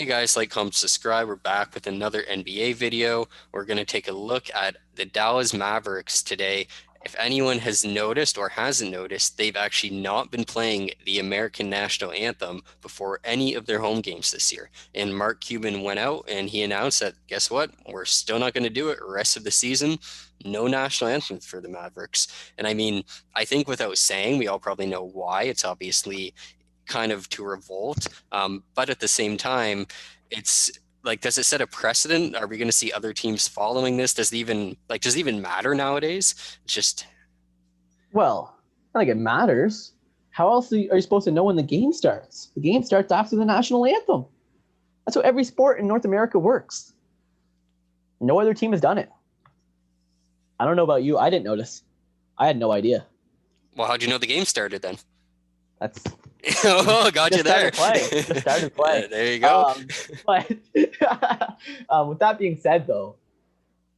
Hey guys, like, comment, subscribe. We're back with another NBA video. We're going to take a look at the Dallas Mavericks today. If anyone has noticed or hasn't noticed, they've actually not been playing the American National Anthem before any of their home games this year. And Mark Cuban went out and he announced that, guess what? We're still not going to do it the rest of the season. No national anthem for the Mavericks. And I mean, I think without saying, we all probably know why. It's obviously kind of to revolt. But at the same time, it's like, does it set a precedent? Are we going to see other teams following this? Does it even matter nowadays? It's just, Well, I think it matters. How else are you supposed to know when the game starts? The game starts after the national anthem. That's how every sport in North America works. No other team has done it. I don't know about you. I didn't notice. I had no idea. well, how'd you know the game started then? That's Oh, got you just there. started playing. Just started playing. There you go. But with that being said, though,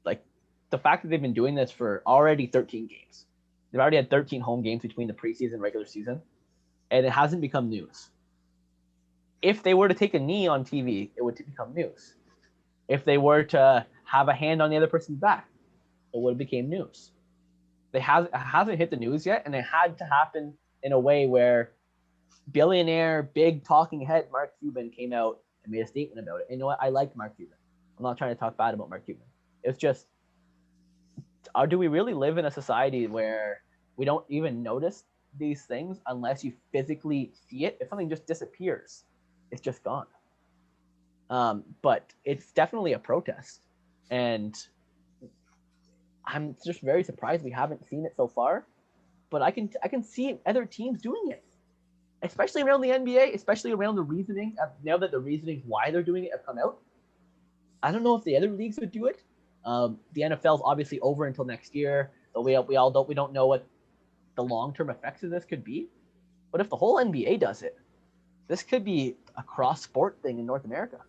like the fact that they've been doing this for already 13 games, they've already had 13 home games between the preseason and regular season, and it hasn't become news. If they were to take a knee on TV, it would become news. If they were to have a hand on the other person's back, it would have become news. It hasn't hit the news yet, and it had to happen in a way where billionaire, big talking head Mark Cuban came out and made a statement about it. And you know what? I liked Mark Cuban. I'm not trying to talk bad about Mark Cuban. It's just, do we really live in a society where we don't even notice these things unless you physically see it? If something just disappears, it's just gone. But it's definitely a protest. And I'm just very surprised we haven't seen it so far. But I can see other teams doing it, especially around the NBA, especially around the reasoning. Now that the reasonings why they're doing it have come out, I don't know if the other leagues would do it. The NFL is obviously over until next year, but we don't know what the long-term effects of this could be. But if the whole NBA does it, this could be a cross-sport thing in North America.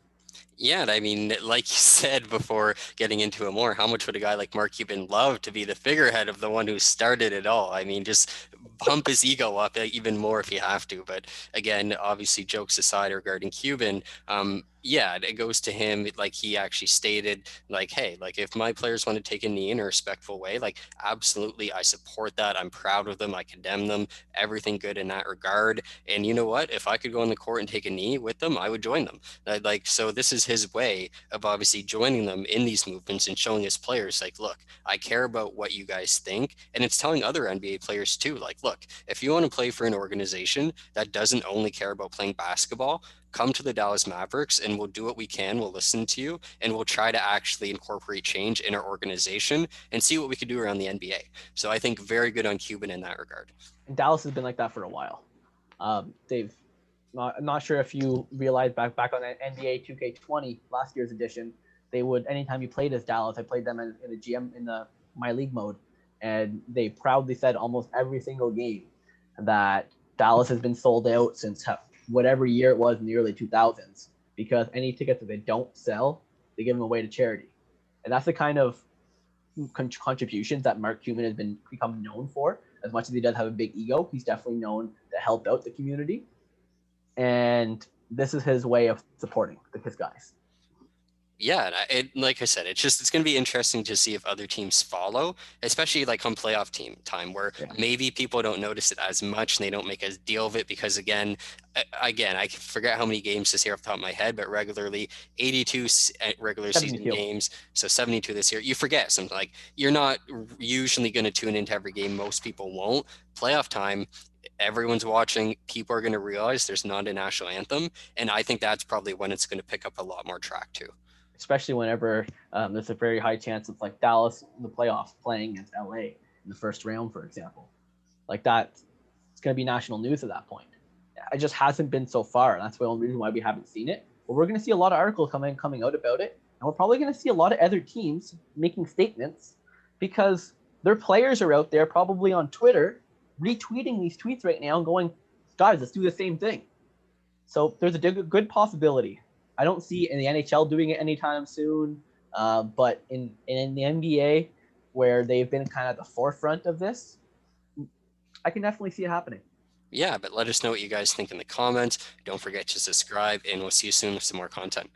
Yeah, and I mean, like you said before getting into it more, how much would a guy like Mark Cuban love to be the figurehead of the one who started it all? I mean, just pump his ego up even more if you have to. But again, obviously, jokes aside regarding Cuban, yeah, it goes to him. Like he actually stated, like, hey, like if my players want to take a knee in a respectful way, like absolutely, I support that. I'm proud of them. I condemn them. Everything good in that regard. And you know what? If I could go on the court and take a knee with them, I would join them. Like, so this is his way of obviously joining them in these movements and showing his players, like, look, I care about what you guys think. And it's telling other NBA players too, like, look, if you want to play for an organization that doesn't only care about playing basketball, come to the Dallas Mavericks and we'll do what we can. We'll listen to you and we'll try to actually incorporate change in our organization and see what we can do around the NBA. So I think very good on Cuban in that regard. And Dallas has been like that for a while. I'm not sure if you realized back on NBA 2K20 last year's edition, they would anytime you played as Dallas, I played them in the GM in the my league mode, and they proudly said almost every single game that Dallas has been sold out since whatever year it was in the early 2000s, because any tickets that they don't sell, they give them away to charity. And that's the kind of contributions that Mark Cuban has become known for. As much as he does have a big ego, he's definitely known to help out the community. And this is his way of supporting his guys. Yeah, like I said, it's going to be interesting to see if other teams follow, especially like on playoff team time where maybe people don't notice it as much and they don't make a deal of it because again, I forget how many games this year off the top of my head, but regularly 82 regular 72. season games, so 72 this year. You forget something like you're not usually going to tune into every game. Most people won't. Playoff time, everyone's watching. People are going to realize there's not a national anthem, and I think that's probably when it's going to pick up a lot more track too. Especially whenever there's a very high chance of like Dallas in the playoffs playing against LA in the first round, for example. Like that, it's going to be national news at that point. It just hasn't been so far, and that's the only reason why we haven't seen it. But we're going to see a lot of articles coming out about it, and we're probably going to see a lot of other teams making statements because their players are out there probably on Twitter retweeting these tweets right now and going, guys, let's do the same thing. So there's a good possibility. I don't see in the NHL doing it anytime soon, but in the NBA, where they've been kind of at the forefront of this, I can definitely see it happening. Yeah, but let us know what you guys think in the comments. Don't forget to subscribe, and we'll see you soon with some more content.